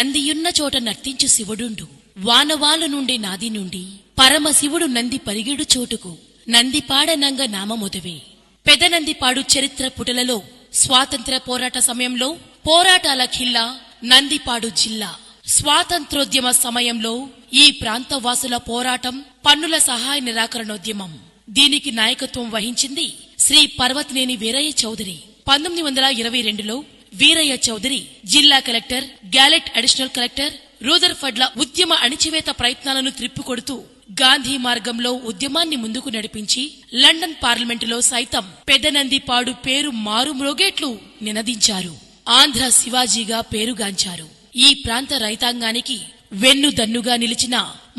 నందియున్న చోట నర్తించు శివుడుండు, వానవాలు నుండి నాది నుండి పరమశివుడు నంది పరిగెడు చోటుకు, నందిపాడనంగ నామముదవే. పెదనందిపాడు చరిత్ర పుటలలో స్వాతంత్ర్య పోరాట సమయంలో పోరాటాల ఖిల్లా నందిపాడు జిల్లా. స్వాతంత్రోద్యమ సమయంలో ఈ ప్రాంతవాసుల పోరాటం పన్నుల సహాయ నిరాకరణోద్యమం. దీనికి నాయకత్వం వహించింది శ్రీ పర్వతనేని వీరయ్య చౌదరి. 1922లో వీరయ్య చౌదరి జిల్లా కలెక్టర్, గ్యాలెట్ అడిషనల్ కలెక్టర్ రూదర్ఫర్డ్ల ఉద్యమ అణిచివేత ప్రయత్నాలను త్రిప్పికొడుతూ గాంధీ మార్గంలో ఉద్యమాన్ని ముందుకు నడిపించి లండన్ పార్లమెంటులో సైతం పెదనందిపాడు పేరు మారుమ్రోగేట్లు నినదించారు. ఆంధ్ర శివాజీగా పేరుగాంచారు. ఈ ప్రాంత రైతాంగానికి వెన్నుదన్నుగా నిలిచిన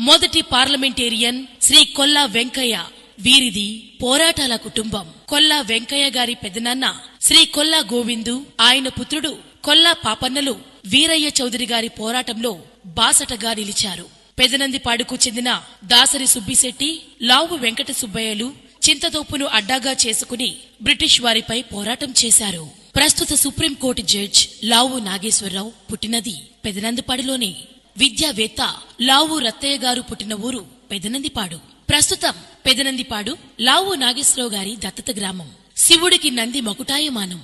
మొదటి పార్లమెంటేరియన్ శ్రీ కొల్లా వెంకయ్య. వీరిది పోరాటాల కుటుంబం. కొల్లా వెంకయ్య గారి పెదనాన్న శ్రీ కొల్లా గోవిందు, ఆయన పుత్రుడు కొల్లా పాపన్నలు వీరయ్య చౌదరి గారి పోరాటంలో బాసటగా నిలిచారు. పెదనందిపాడుకు చెందిన దాసరి సుబ్బిశెట్టి, లావు వెంకట సుబ్బయ్యలు చింతతోపును అడ్డాగా చేసుకుని బ్రిటిష్ వారిపై పోరాటం చేశారు. ప్రస్తుత సుప్రీంకోర్టు జడ్జ్ లావు నాగేశ్వరరావు పుట్టినది పెదనందిపాడులోనే. విద్యావేత్త లావు రత్తయ్య గారు పుట్టిన ఊరు పెదనందిపాడు. ప్రస్తుతం పెదనందిపాడు లావు నాగేశ్వరరావు గారి దత్తత గ్రామం. శివుడికి నంది మకుటాయమానం.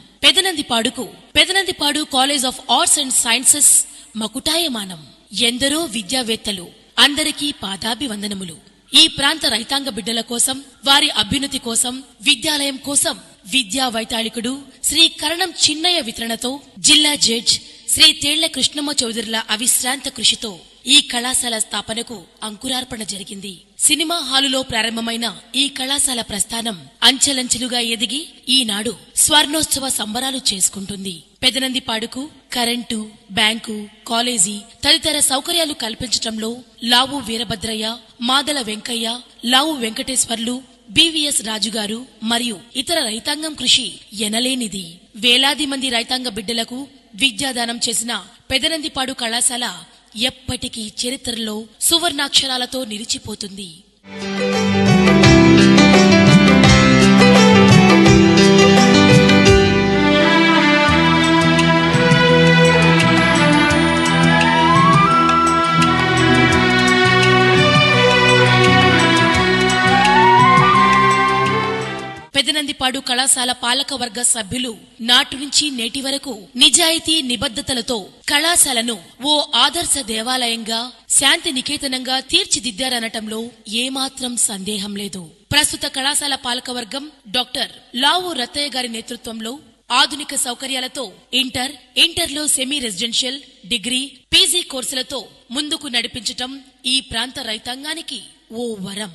Pedanandipadu college of arts and sciences మకుటాయమానం. ఎందరో విద్యావేత్తలు, అందరికీ పాదాభివందనములు. ఈ ప్రాంత రైతాంగ బిడ్డల కోసం, వారి అభ్యున్నతి కోసం, విద్యాలయం కోసం విద్యా వైతాళికుడు శ్రీ కరణం చిన్నయ్య వితరణతో జిల్లా జడ్జ్ శ్రీ తేళ్ల కృష్ణమ్మ చౌదరిల అవిశ్రాంత కృషితో ఈ కళాశాల స్థాపనకు అంకురార్పణ జరిగింది. సినిమా హాలులో ప్రారంభమైన ఈ కళాశాల ప్రస్థానం అంచెలంచెలుగా ఎదిగి ఈనాడు స్వర్ణోత్సవ సంబరాలు చేసుకుంటుంది. పెదనందిపాడుకు కరెంటు, బ్యాంకు, కాలేజీ తదితర సౌకర్యాలు కల్పించటంలో లావు వీరభద్రయ్య, మాదల వెంకయ్య, లావు వెంకటేశ్వర్లు, బివిఎస్ రాజుగారు మరియు ఇతర రైతాంగం కృషి ఎనలేనిది. వేలాది మంది రైతాంగ బిడ్డలకు విద్యాదానం చేసిన పెదనందిపాడు కళాశాల ఎప్పటికీ చరిత్రలో సువర్ణాక్షరాలతో నిలిచిపోతుంది. పెదనందిపాడు కళాశాల పాలకవర్గ సభ్యులు నాటి నుంచి నేటి వరకు నిజాయితీ నిబద్ధతలతో కళాశాలను ఓ ఆదర్శ దేవాలయంగా, శాంతి నికేతనంగా తీర్చిదిద్దారనటంలో ఏమాత్రం సందేహం లేదు. ప్రస్తుత కళాశాల పాలకవర్గం డాక్టర్ లావు రత్తయ్య గారి నేతృత్వంలో ఆధునిక సౌకర్యాలతో ఇంటర్లో సెమీ రెసిడెన్షియల్, డిగ్రీ, పీజీ కోర్సులతో ముందుకు నడిపించటం ఈ ప్రాంత రైతాంగానికి ఓ వరం.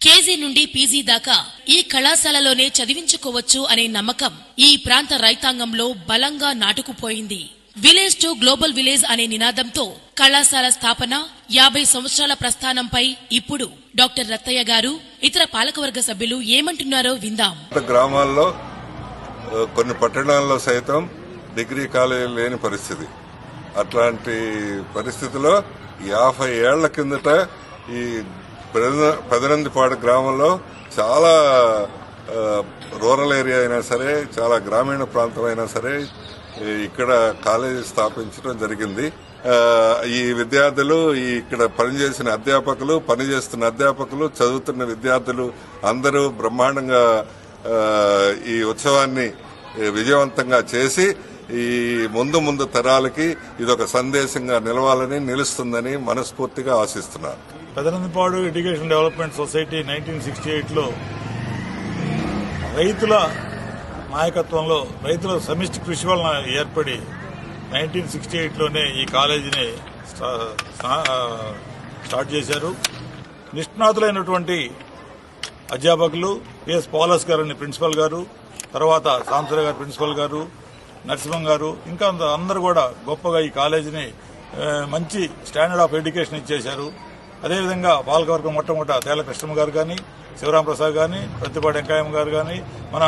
కేజీ నుండి పీజీ దాకా ఈ కళాశాలలోనే చదివించుకోవచ్చు అనే నమ్మకం ఈ ప్రాంత రైతాంగంలో బలంగా నాటుకుపోయింది. విలేజ్ టు గ్లోబల్ విలేజ్ అనే నినాదంతో కళాశాల స్థాపన 50 సంవత్సరాల ప్రస్థానంపై ఇప్పుడు డాక్టర్ రత్తయ్య గారు, ఇతర పాలకవర్గ సభ్యులు ఏమంటున్నారో విందాం. గ్రామాల్లో, కొన్ని పట్టణాల్లో సైతం డిగ్రీ కాలేజీ లేని పరిస్థితి. అట్లాంటి పరిస్థితిలో 50 ఏళ్ల కిందట ఈ పెదనందిపాడు గ్రామంలో చాలా రూరల్ ఏరియా అయినా సరే, చాలా గ్రామీణ ప్రాంతం అయినా సరే ఇక్కడ కాలేజీ స్థాపించడం జరిగింది. ఈ విద్యార్థులు, ఇక్కడ పనిచేసిన అధ్యాపకులు, పనిచేస్తున్న అధ్యాపకులు, చదువుతున్న విద్యార్థులు అందరూ బ్రహ్మాండంగా ఈ ఉత్సవాన్ని విజయవంతంగా చేసి ఈ ముందు తరాలకి ఇదొక సందేశంగా నిలుస్తుందని మనస్ఫూర్తిగా ఆశిస్తున్నారు. పెదనందిపాడు ఎడ్యుకేషన్ డెవలప్మెంట్ సొసైటీ 1968లో రైతుల నాయకత్వంలో, రైతుల సమిష్టి కృషి వలన ఏర్పడి 1968లోనే ఈ కాలేజీని స్టార్ట్ చేశారు. నిష్ణాతులైనటువంటి అధ్యాపకులు పిఎస్ పాలస్ గారు ప్రిన్సిపల్ గారు, తర్వాత సాంసరావు గారు ప్రిన్సిపల్ గారు, నరసింహం గారు, ఇంకా అందరూ కూడా గొప్పగా ఈ కాలేజీని మంచి స్టాండర్డ్ ఆఫ్ ఎడ్యుకేషన్ ఇచ్చేశారు. అదేవిధంగా పాలకవర్గం మొట్టమొదట తేళ్ల కృష్ణమ్మ గారు కానీ, శివరాం ప్రసాద్ గాని, ప్రతిపాటి వెంకయ్య గారు కానీ, మన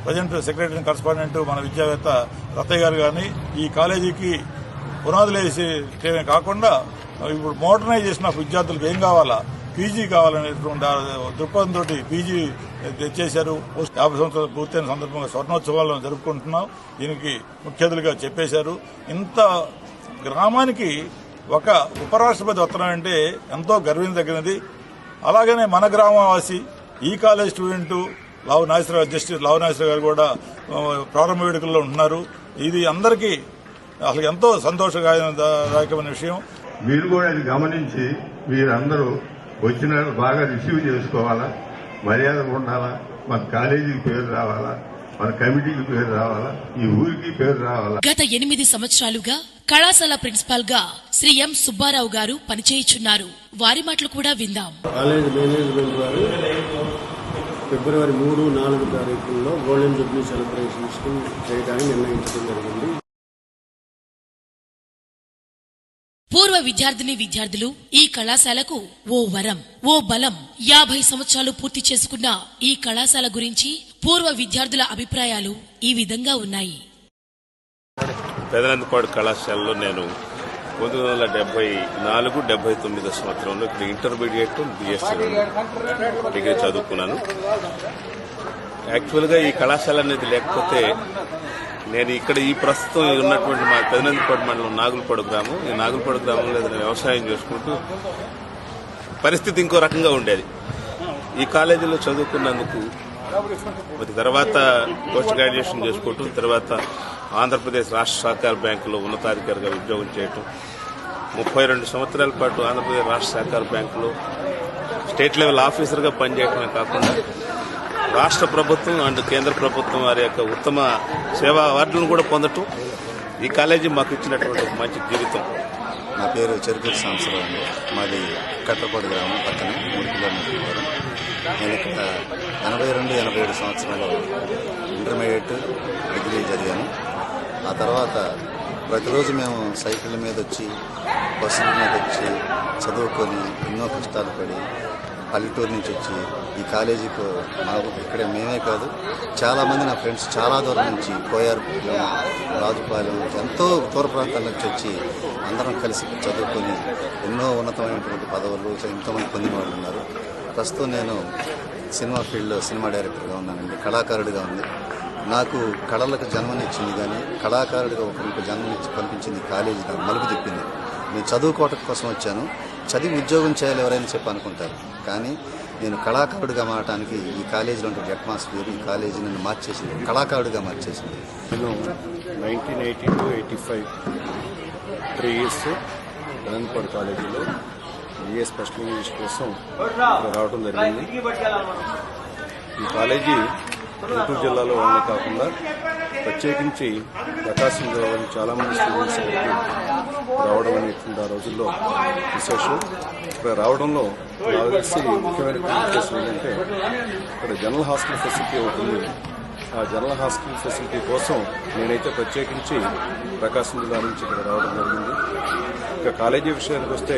ప్రజెంట్ సెక్రటరీ కరస్పాండెంట్ మన విద్యావేత్త రత్తయ్య గారు కానీ ఈ కాలేజీకి పునాదులు వేసేమే కాకుండా ఇప్పుడు మోడర్నైజ్ చేసిన విద్యార్థులకు ఏం కావాలా, పీజీ కావాలనేటువంటి దృక్పథంతో పీజీ తెచ్చేశారు. 50 సంవత్సరాలు పూర్తయిన సందర్భంగా స్వర్ణోత్సవాలను జరుపుకుంటున్నాం. దీనికి ముఖ్య అతిథులుగా చెప్పేశారు. ఇంత గ్రామానికి ఒక ఉపరాష్ట్రపతి వస్తున్నాం అంటే ఎంతో గర్వించదగినది. అలాగనే మన గ్రామవాసి ఈ కాలేజ్ స్టూడెంట్ జస్టిస్ లావు నాగేశ్వరరావు గారు కూడా ప్రారంభ వేడుకల్లో ఉంటున్నారు. ఇది అందరికీ అసలు ఎంతో సంతోషదాయకమైన విషయం. మీరు కూడా అది గమనించి మీరందరూ వచ్చిన బాగా రిసీవ్ చేసుకోవాలా, మర్యాద ఉండాలా, మన కాలేజీకి పేరు రావాలా, మన కమిటీకి పేరు రావాలా, ఈ ఊరికి పేరు రావాలా. గత 8 సంవత్సరాలుగా కళాశాల ప్రిన్సిపాల్ గా శ్రీ ఎం సుబ్బారావు గారు పనిచేయుచున్నారు. వారి మాటలు కూడా విందాం. కాలేజ్ మేనేజ్మెంట్ వారు ఫిబ్రవరి 3, 4 తారీఖుల్లో గోల్డెన్ జూబ్లీ సెలబ్రేషన్స్ చేయడానికి నిర్ణయించడం జరిగింది. పూర్వ విద్యార్థులు ఈ కళాశాలకు ఓ వరం, ఓ బలం. 50 సంవత్సరాలు పూర్తి చేసుకున్న ఈ కళాశాల గురించి పూర్వ విద్యార్థుల అభిప్రాయాలు ఈ విధంగా ఉన్నాయి. పెదనందిపాడు కళాశాలలో నేను 1974-79 సంవత్సరంలో ఇక్కడ ఇంటర్మీడియట్ బిఎస్సీ డిగ్రీ చదువుకున్నాను. యాక్చువల్గా ఈ కళాశాల అనేది లేకపోతే నేను ఇక్కడ ఈ ప్రస్తుతం ఉన్నటువంటి మా పెదనందిపాడు మండలం నాగులపాడు గ్రామం, ఈ నాగులపాడు గ్రామంలో ఏదైనా వ్యవసాయం చేసుకుంటూ పరిస్థితి ఇంకో రకంగా ఉండేది. ఈ కాలేజీలో చదువుకున్నందుకు మరి తర్వాత పోస్ట్ గ్రాడ్యుయేషన్ చేసుకుంటూ తర్వాత ఆంధ్రప్రదేశ్ రాష్ట్ర సహకార బ్యాంకులో ఉన్నతాధికారిగా ఉద్యోగం చేయటం, 32 సంవత్సరాల పాటు ఆంధ్రప్రదేశ్ రాష్ట్ర సహకార బ్యాంకులో స్టేట్ లెవెల్ ఆఫీసర్గా పనిచేయడమే కాకుండా రాష్ట్ర ప్రభుత్వం అండ్ కేంద్ర ప్రభుత్వం వారి యొక్క ఉత్తమ సేవా అవార్డులను కూడా పొందటం ఈ కాలేజీ మాకు ఇచ్చినటువంటి ఒక మంచి జీవితం. నా పేరు చెరుకూరు సాంబశివరావు అండి. మాది కట్టపాడు గ్రామం, పక్కన 3 కిలోమీటర్ల దూరం. నేను ఇక్కడ 82-87 సంవత్సరాలు ఇంటర్మీడియట్ డిగ్రీ చదివాను. ఆ తర్వాత ప్రతిరోజు మేము సైకిళ్ళ మీద వచ్చి, బస్సుల మీద వచ్చి చదువుకొని ఎన్నో కష్టాలు పడి పల్లెటూరు నుంచి వచ్చి ఈ కాలేజీకి ఇక్కడే మేమే కాదు చాలామంది నా ఫ్రెండ్స్ చాలా దూరం నుంచి కోయారుపాలెం, రాజుపాలెం ఎంతో దూర ప్రాంతాల నుంచి వచ్చి అందరం కలిసి చదువుకొని ఎన్నో ఉన్నతమైనటువంటి పదవులు ఎంతోమంది పొందిన వాళ్ళు ఉన్నారు. ప్రస్తుతం నేను సినిమా ఫీల్డ్లో సినిమా డైరెక్టర్గా ఉన్నానండి. కళాకారుడిగా ఉంది. నాకు కళలకు జన్మనిచ్చింది, కానీ కళాకారుడిగా ఒకరికి జన్మనిచ్చి పంపించింది కాలేజీ నాకు మలుపు తిప్పింది. నేను చదువుకోవటం కోసం వచ్చాను, చదివి ఉద్యోగం చేయాలి ఎవరైనా చెప్పి అనుకుంటారు, కానీ నేను కళాకారుడిగా మారడానికి ఈ కాలేజీలో ఉండే అట్మాస్ఫియర్, ఈ కాలేజీ నన్ను మార్చేసింది, కళాకారుడిగా మార్చేసింది. నేను 1980-85 3 years పెదనందిపాడు కాలేజీలో BA స్పెషల్ ఇంగ్లీష్ కోసం రావడం జరిగింది. ఈ కాలేజీ గుంటూరు జిల్లాలో వాళ్ళే కాకుండా ప్రత్యేకించి ప్రకాశం జిల్లాలో చాలామంది స్టూడెంట్స్ రావడం అనేటువంటి ఆ రోజుల్లో విశేషం. ఇక్కడ రావడంలో నాకు తెలిసి ముఖ్యమైన ఉద్దేశం ఏంటంటే ఇక్కడ జనరల్ హాస్టల్ ఫెసిలిటీ అవుతుంది. ఆ జనరల్ హాస్టల్ ఫెసిలిటీ కోసం నేనైతే ప్రత్యేకించి ప్రకాశం జిల్లా నుంచి ఇక్కడ రావడం జరిగింది. ఇక కాలేజీ విషయానికి వస్తే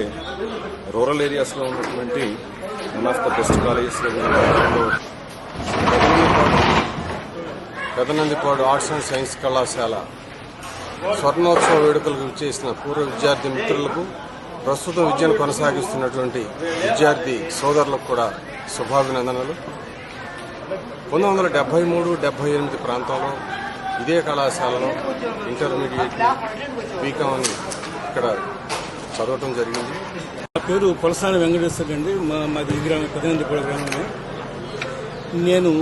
రూరల్ ఏరియాస్లో ఉన్నటువంటి వన్ ఆఫ్ ద బెస్ట్ కాలేజెస్లో పెదనందిపాడు ఆర్ట్స్ అండ్ సైన్స్ కళాశాల స్వర్ణోత్సవ వేడుకలకు చేసిన పూర్వ విద్యార్థి మిత్రులకు, ప్రస్తుతం విద్యను కొనసాగిస్తున్నటువంటి విద్యార్థి సోదరులకు కూడా శుభాభినందనలు. 1973-78 ప్రాంతంలో ఇదే కళాశాలలో ఇంటర్మీడియట్ బీకామ్ ఇక్కడ చదవటం జరిగింది. నా పేరు పొలసాని వెంకటేశ్వర అండి. మాది గ్రామం పెదనందిపాడు గ్రామమే. నేను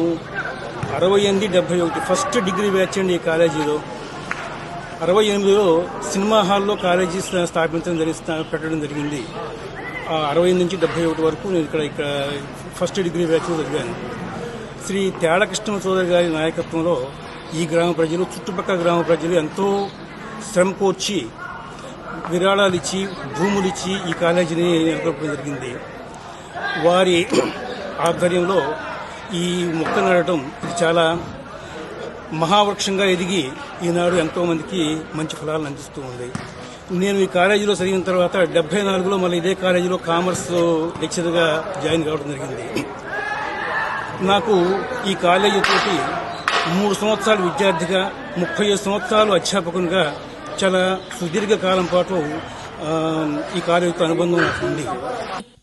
68-71 ఫస్ట్ డిగ్రీ బ్యాచ్ అండి ఈ కాలేజీలో. 68లో సినిమా హాల్లో కాలేజీ పెట్టడం జరిగింది. 68 నుంచి 71 వరకు నేను ఇక్కడ ఫస్ట్ డిగ్రీ బ్యాచ్ చదివాను. శ్రీ తేళ్ల కృష్ణ చౌదరి గారి నాయకత్వంలో ఈ గ్రామ ప్రజలు, చుట్టుపక్కల గ్రామ ప్రజలు ఎంతో శ్రమ కోర్చి విరాళాలు ఇచ్చి, భూములు ఇచ్చి ఈ కాలేజీని నెలకొల్పడం జరిగింది. వారి ఆధ్వర్యంలో ఈ మొక్క నాటడం చాలా మహావృక్షంగా ఎదిగి ఈనాడు ఎంతో మందికి మంచి ఫలాలను అందిస్తూ ఉంది. నేను ఈ కాలేజీలో చదివిన తర్వాత 74లో మళ్ళీ ఇదే కాలేజీలో కామర్స్ లెక్చరర్గా జాయిన్ కావడం జరిగింది. నాకు ఈ కాలేజీ తోటి 3 సంవత్సరాలు విద్యార్థిగా 35 సంవత్సరాలు అధ్యాపకునిగా చాలా సుదీర్ఘ కాలం పాటు ఈ కాలేజీతో అనుబంధం నాకు ఉంది.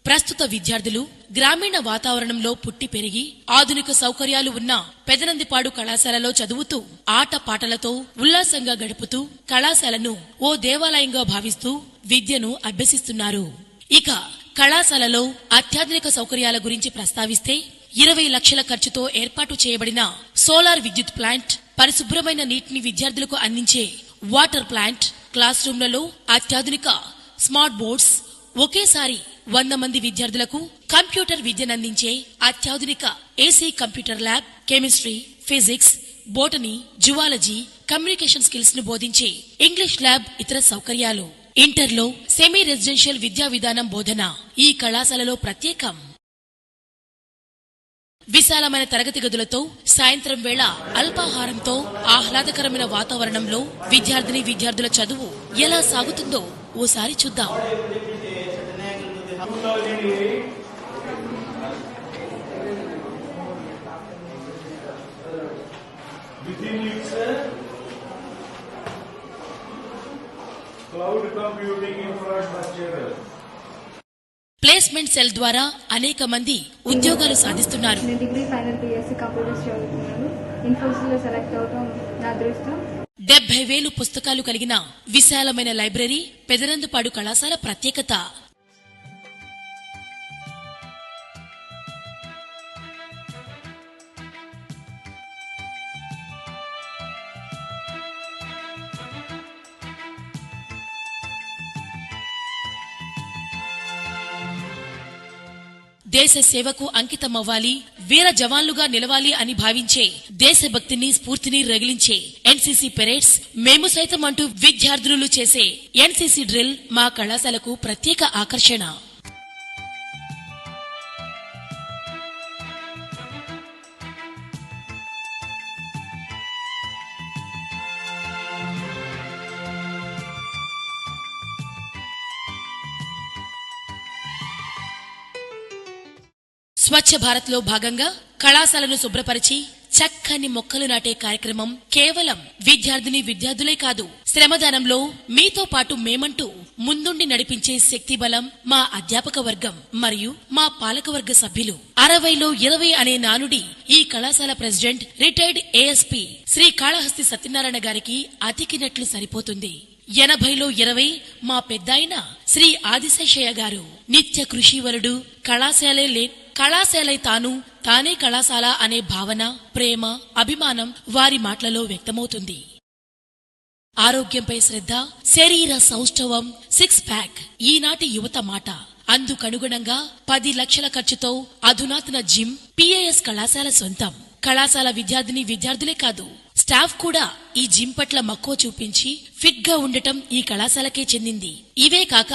ప్రస్తుత విద్యార్థులు గ్రామీణ వాతావరణంలో పుట్టి పెరిగి ఆధునిక సౌకర్యాలు ఉన్న పెదనందిపాడు కళాశాలలో చదువుతూ ఆట పాటలతో ఉల్లాసంగా గడుపుతూ కళాశాలను ఓ దేవాలయంగా భావిస్తూ విద్యను అభ్యసిస్తున్నారు. ఇక కళాశాలలో అత్యాధునిక సౌకర్యాల గురించి ప్రస్తావిస్తే 20 లక్షల ఖర్చుతో ఏర్పాటు చేయబడిన సోలార్ విద్యుత్ ప్లాంట్, పరిశుభ్రమైన నీటిని విద్యార్థులకు అందించే వాటర్ ప్లాంట్, క్లాస్ రూమ్లలో అత్యాధునిక స్మార్ట్ బోర్డ్స్, ఒకేసారి 100 మంది విద్యార్థులకు కంప్యూటర్ విద్యనందించే అత్యాధునిక AC computer lab, chemistry, physics, botany, zoology, communication skills ను బోధించే ఇంగ్లీష్ ల్యాబ్, ఇతర సౌకర్యాలు. ఇంటర్లో సెమీ రెసిడెన్షియల్ విద్యా విధానం బోధన ఈ కళాశాలలో ప్రత్యేకం. విశాలమైన తరగతి గదులతో, సాయంత్రం వేళ అల్పాహారంతో, ఆహ్లాదకరమైన వాతావరణంలో విద్యార్థుల చదువు ఎలా సాగుతుందో ఓసారి చూద్దాం. Cloud computing infrastructure. Placement cell ద్వారా అనేక మంది ఉద్యోగాలు సాధిస్తున్నారు. నేను డిగ్రీ ఫైనల్ BSc కంప్యూటర్స్ చదువుతున్నాను. ఇన్ఫోసిస్ లో సెలెక్ట్ అవడం నా అదృష్టం. 70,000 పుస్తకాలు కలిగిన విశాలమైన లైబ్రరీ పెదనందిపాడు కళాశాల ప్రత్యేకత. దేశ సేవకు అంకితమవ్వాలి, వీర జవాన్లుగా నిలవాలి అని భావించే, దేశభక్తిని, స్ఫూర్తిని రగిలించే ఎన్సీసీ పెరేడ్స్, మేము సైతం అంటూ విద్యార్థులు చేసే ఎన్సీసీ డ్రిల్ మా కళాశాలకు ప్రత్యేక ఆకర్షణ. స్వచ్ఛ భారత్ లో భాగంగా కళాశాలను శుభ్రపరిచి చక్కని మొక్కలు నాటే కార్యక్రమం కేవలం విద్యార్థులే కాదు, శ్రమదానంలో మీతో పాటు మేమంటూ ముందుండి నడిపించే శక్తి బలం మా అధ్యాపక వర్గం మరియు మా పాలకవర్గ సభ్యులు. 60లో 20 అనే నానుడి ఈ కళాశాల president, retired ASP Sri Kalahasti Satyanarayana గారికి అతికినట్లు సరిపోతుంది. 80లో 20 మా పెద్దాయన శ్రీ ఆదిశేషయ్య గారు. నిత్య కృషివరుడు, కళాశాలే తానే కళాశాల అనే భావన, ప్రేమ, అభిమానం వారి మాటలలో వ్యక్తమవుతుంది. ఆరోగ్యంపై శ్రద్ధ, శరీర సౌష్ఠవం, 6 ప్యాక్ ఈనాటి యువత మాట. అందుకనుగుణంగా 10 లక్షల ఖర్చుతో అధునాతన జిమ్ పిఏఎస్ కళాశాల సొంతం. కళాశాల విద్యార్థులే కాదు, స్టాఫ్ కూడా ఈ జిమ్ పట్ల మక్కువ చూపించి ఫిట్ గా ఉండటం ఈ కళాశాలకే చెందింది. ఇవే కాక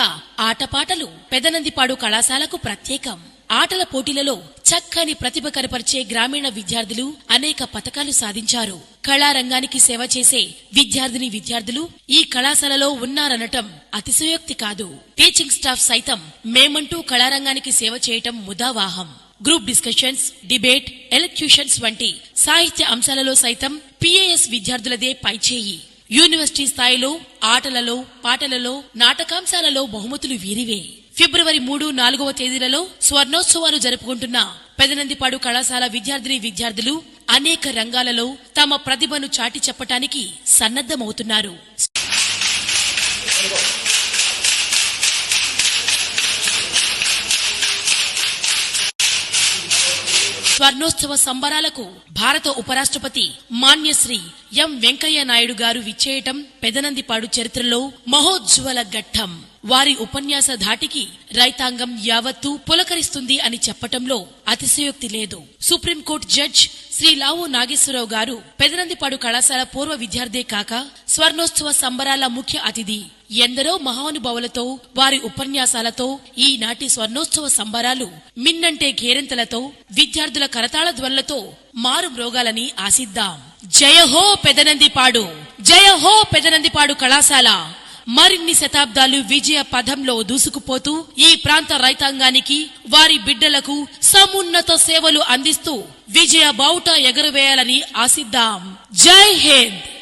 ఆటపాటలు పెదనందిపాడు కళాశాలకు ప్రత్యేకం. ఆటల పోటీలలో చక్కని ప్రతిభ కనపరిచే గ్రామీణ విద్యార్థులు అనేక పతకాలు సాధించారు. కళారంగానికి సేవ చేసే విద్యార్థులు ఈ కళాశాలలో ఉన్నారనటం అతిశయోక్తి కాదు. టీచింగ్ స్టాఫ్ సైతం మేమంటూ కళారంగానికి సేవ చేయటం ముదావాహం. గ్రూప్ డిస్కషన్స్, డిబేట్, ఎలక్యూషన్స్ వంటి సాహిత్య అంశాలలో సైతం పిఏఎస్ విద్యార్థులదే పైచేయి. యూనివర్సిటీ స్థాయిలో ఆటలలో, పాటలలో, నాటకాంశాలలో బహుమతులు వీరివే. ఫిబ్రవరి 3, 4వ తేదీలలో స్వర్ణోత్సవాలు జరుపుకుంటున్న పెదనందిపాడు కళాశాల విద్యార్థులు అనేక రంగాలలో తమ ప్రతిభను చాటి చెప్పటానికి సన్నద్ధమవుతున్నారు. స్వర్ణోత్సవ సంబరాలకు భారత ఉపరాష్ట్రపతి మాన్యశ్రీ ఎం వెంకయ్య నాయుడు గారు విచ్చేయటం పెదనందిపాడు చరిత్రలో మహోజ్వల ఘట్టం. వారి ఉపన్యాస ధాటికి రైతాంగం యావత్తూ పులకరిస్తుంది అని చెప్పటంలో అతిశయోక్తి లేదు. సుప్రీంకోర్టు జడ్జ్ శ్రీ లావు నాగేశ్వరరావు గారు పెదనందిపాడు కళాశాల పూర్వ విద్యార్థే కాక స్వర్ణోత్సవ సంబరాల ముఖ్య అతిథి. ఎందరో మహానుభావులతో, వారి ఉపన్యాసాలతో ఈనాటి స్వర్ణోత్సవ సంబరాలు మిన్నంటే కేరింతలతో, విద్యార్థుల కరతాళ ధ్వనులతో మారు మ్రోగాలని ఆశిద్దాం. జయ హో పెదనందిపాడు, జయ హో పెదనందిపాడు కళాశాల. మరిన్ని శతాబ్దాలు విజయ పథంలో దూసుకుపోతూ ఈ ప్రాంత రైతాంగానికి వారి బిడ్డలకు సమున్నత సేవలు అందిస్తూ విజయ బావుట ఎగరవేయాలని ఆశిద్దాం. జై హింద్.